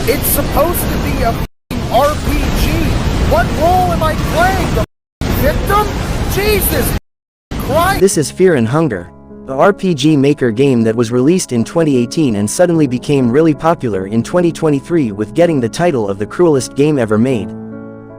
It's supposed to be a RPG. What role am I playing? The victim? Jesus Christ! This is Fear and Hunger, the RPG Maker game that was released in 2018 and suddenly became really popular in 2023 with getting the title of the cruelest game ever made.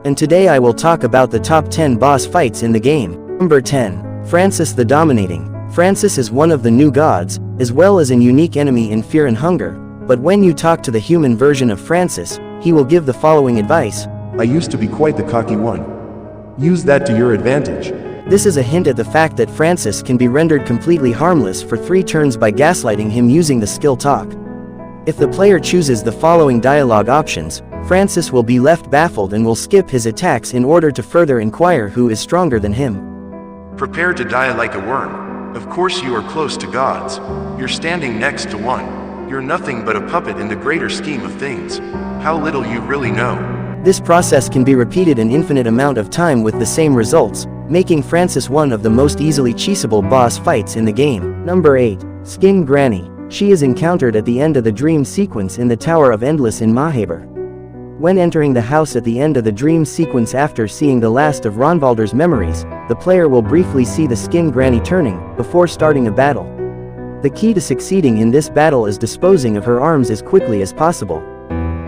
And today I will talk about the top 10 boss fights in the game. Number 10. Francis the Dominating. Francis is one of the new gods, as well as a unique enemy in Fear and Hunger, but when you talk to the human version of Francis, he will give the following advice. I used to be quite the cocky one. Use that to your advantage. This is a hint at the fact that Francis can be rendered completely harmless for 3 turns by gaslighting him using the skill talk. If the player chooses the following dialogue options, Francis will be left baffled and will skip his attacks in order to further inquire who is stronger than him. Prepare to die like a worm. Of course you are close to gods. You're standing next to one. You're nothing but a puppet in the greater scheme of things. How little you really know. This process can be repeated an infinite amount of time with the same results, making Francis one of the most easily cheesable boss fights in the game. Number 8. Skin Granny. She is encountered at the end of the dream sequence in the Tower of Endless in Mahaber. When entering the house at the end of the dream sequence after seeing the last of Ronvalder's memories, the player will briefly see the Skin Granny turning, before starting a battle. The key to succeeding in this battle is disposing of her arms as quickly as possible.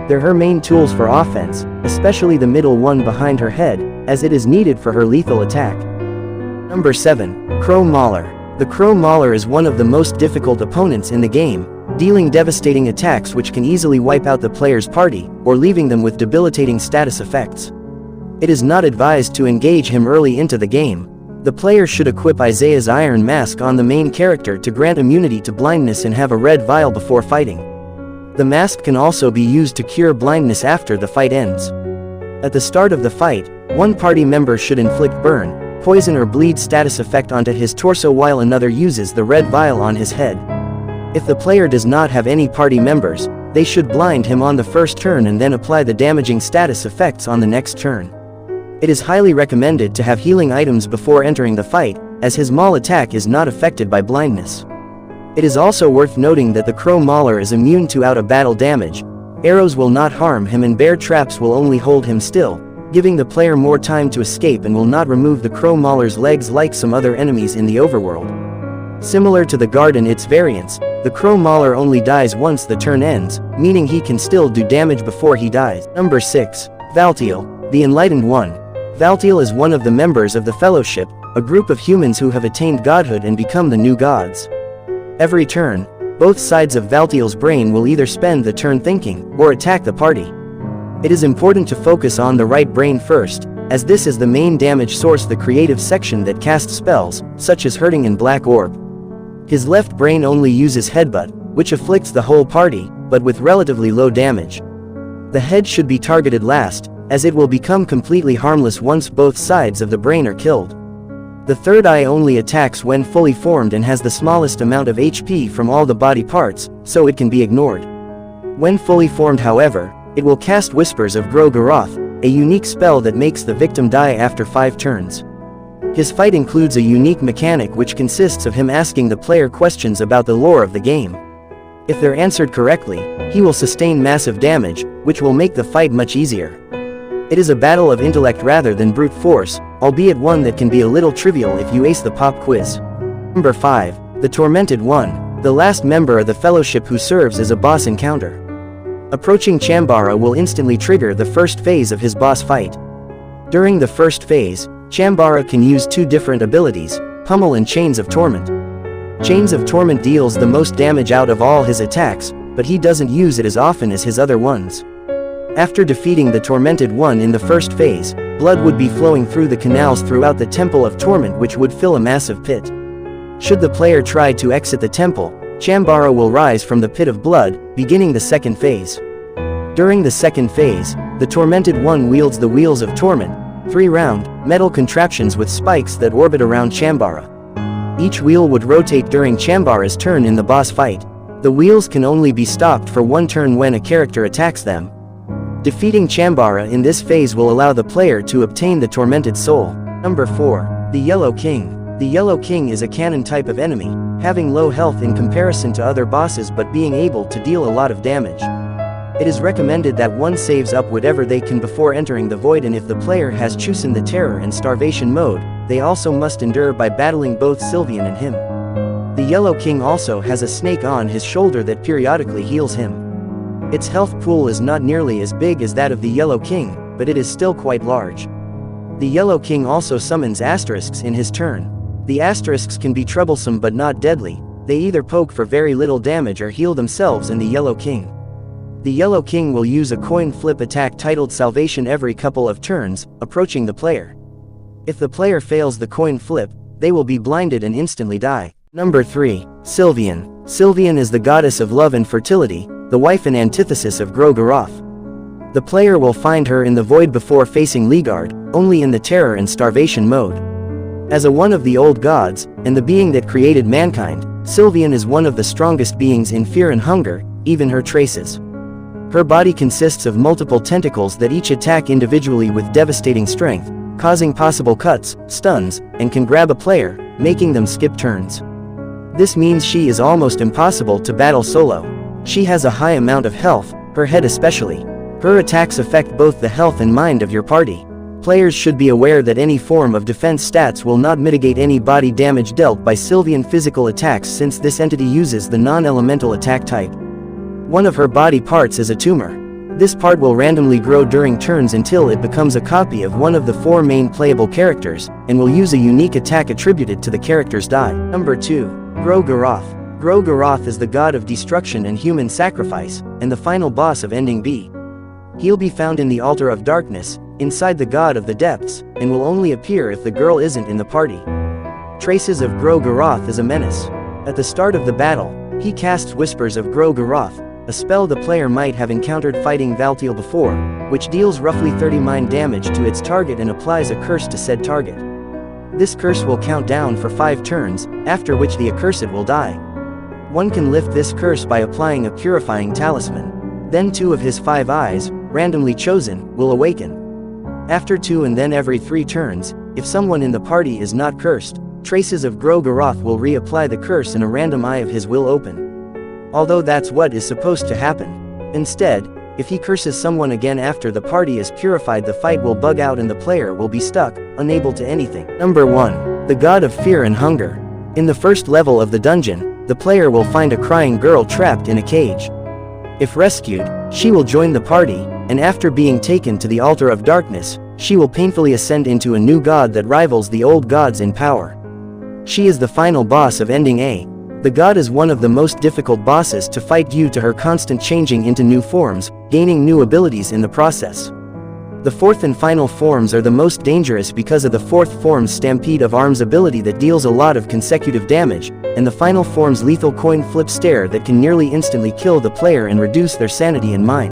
They're her main tools for offense, especially the middle one behind her head, as it is needed for her lethal attack. Number 7. Crow Mauler. The Crow Mauler is one of the most difficult opponents in the game, dealing devastating attacks which can easily wipe out the player's party, or leaving them with debilitating status effects. It is not advised to engage him early into the game. The player should equip Isaiah's Iron Mask on the main character to grant immunity to blindness and have a red vial before fighting. The mask can also be used to cure blindness after the fight ends. At the start of the fight, one party member should inflict burn, poison or bleed status effect onto his torso while another uses the red vial on his head. If the player does not have any party members, they should blind him on the first turn and then apply the damaging status effects on the next turn. It is highly recommended to have healing items before entering the fight, as his maul attack is not affected by blindness. It is also worth noting that the Crow Mauler is immune to out-of-battle damage. Arrows will not harm him and bear traps will only hold him still, giving the player more time to escape and will not remove the Crow Mauler's legs like some other enemies in the overworld. Similar to the guard and its variants, the Crow Mauler only dies once the turn ends, meaning he can still do damage before he dies. Number 6. Valtiel, the Enlightened One. Valtiel is one of the members of the Fellowship, a group of humans who have attained godhood and become the new gods. Every turn, both sides of Valtiel's brain will either spend the turn thinking, or attack the party. It is important to focus on the right brain first, as this is the main damage source, the creative section that casts spells, such as Hurting and Black Orb. His left brain only uses Headbutt, which afflicts the whole party, but with relatively low damage. The head should be targeted last, as it will become completely harmless once both sides of the brain are killed. The third eye only attacks when fully formed and has the smallest amount of HP from all the body parts, so it can be ignored. When fully formed, however, it will cast Whispers of Grogaroth, a unique spell that makes the victim die after 5 turns. His fight includes a unique mechanic which consists of him asking the player questions about the lore of the game. If they're answered correctly, he will sustain massive damage, which will make the fight much easier. It is a battle of intellect rather than brute force, albeit one that can be a little trivial if you ace the pop quiz. Number 5. The Tormented One, the last member of the Fellowship who serves as a boss encounter. Approaching Chambara will instantly trigger the first phase of his boss fight. During the first phase, Chambara can use 2 different abilities, Pummel and Chains of Torment. Chains of Torment deals the most damage out of all his attacks, but he doesn't use it as often as his other ones. After defeating the Tormented One in the first phase, blood would be flowing through the canals throughout the Temple of Torment, which would fill a massive pit. Should the player try to exit the temple, Chambara will rise from the pit of blood, beginning the second phase. During the second phase, the Tormented One wields the Wheels of Torment, 3 round, metal contraptions with spikes that orbit around Chambara. Each wheel would rotate during Chambara's turn in the boss fight. The wheels can only be stopped for 1 turn when a character attacks them. Defeating Chambara in this phase will allow the player to obtain the Tormented Soul. Number 4. The Yellow King. The Yellow King is a cannon type of enemy, having low health in comparison to other bosses but being able to deal a lot of damage. It is recommended that one saves up whatever they can before entering the void, and if the player has chosen the terror and starvation mode, they also must endure by battling both Sylvian and him. The Yellow King also has a snake on his shoulder that periodically heals him. Its health pool is not nearly as big as that of the Yellow King, but it is still quite large. The Yellow King also summons asterisks in his turn. The asterisks can be troublesome but not deadly. They either poke for very little damage or heal themselves and the Yellow King. The Yellow King will use a coin flip attack titled Salvation every couple of turns, approaching the player. If the player fails the coin flip, they will be blinded and instantly die. Number 3. Sylvian. Sylvian is the goddess of love and fertility, the wife and antithesis of Grogaroth. The player will find her in the void before facing Leagard, only in the terror and starvation mode. As one of the old gods, and the being that created mankind, Sylvian is one of the strongest beings in fear and hunger, even her traces. Her body consists of multiple tentacles that each attack individually with devastating strength, causing possible cuts, stuns, and can grab a player, making them skip turns. This means she is almost impossible to battle solo. She has a high amount of health, her head especially. Her attacks affect both the health and mind of your party. Players should be aware that any form of defense stats will not mitigate any body damage dealt by Sylvian physical attacks, since this entity uses the non-elemental attack type. One of her body parts is a tumor. This part will randomly grow during turns until it becomes a copy of one of the 4 main playable characters, and will use a unique attack attributed to the character's die. Number 2. Grogaroth. Grogaroth is the god of destruction and human sacrifice, and the final boss of Ending B. He'll be found in the Altar of Darkness, inside the God of the Depths, and will only appear if the girl isn't in the party. Traces of Grogaroth is a menace. At the start of the battle, he casts Whispers of Grogaroth, a spell the player might have encountered fighting Valtiel before, which deals roughly 30 mind damage to its target and applies a curse to said target. This curse will count down for 5 turns, after which the accursed will die. One can lift this curse by applying a purifying talisman. Then 2 of his 5 eyes, randomly chosen, will awaken. After 2 and then every 3 turns, if someone in the party is not cursed, Traces of Grogaroth will reapply the curse and a random eye of his will open. Although that's what is supposed to happen. Instead, if he curses someone again after the party is purified, the fight will bug out and the player will be stuck, unable to anything. Number 1. The God of Fear and Hunger. In the first level of the dungeon, the player will find a crying girl trapped in a cage. If rescued, she will join the party, and after being taken to the Altar of Darkness, she will painfully ascend into a new god that rivals the old gods in power. She is the final boss of Ending A. The god is one of the most difficult bosses to fight due to her constant changing into new forms, gaining new abilities in the process. The 4th and final forms are the most dangerous because of the 4th form's Stampede of Arms ability that deals a lot of consecutive damage, and the final form's lethal coin flip stare that can nearly instantly kill the player and reduce their sanity and mind.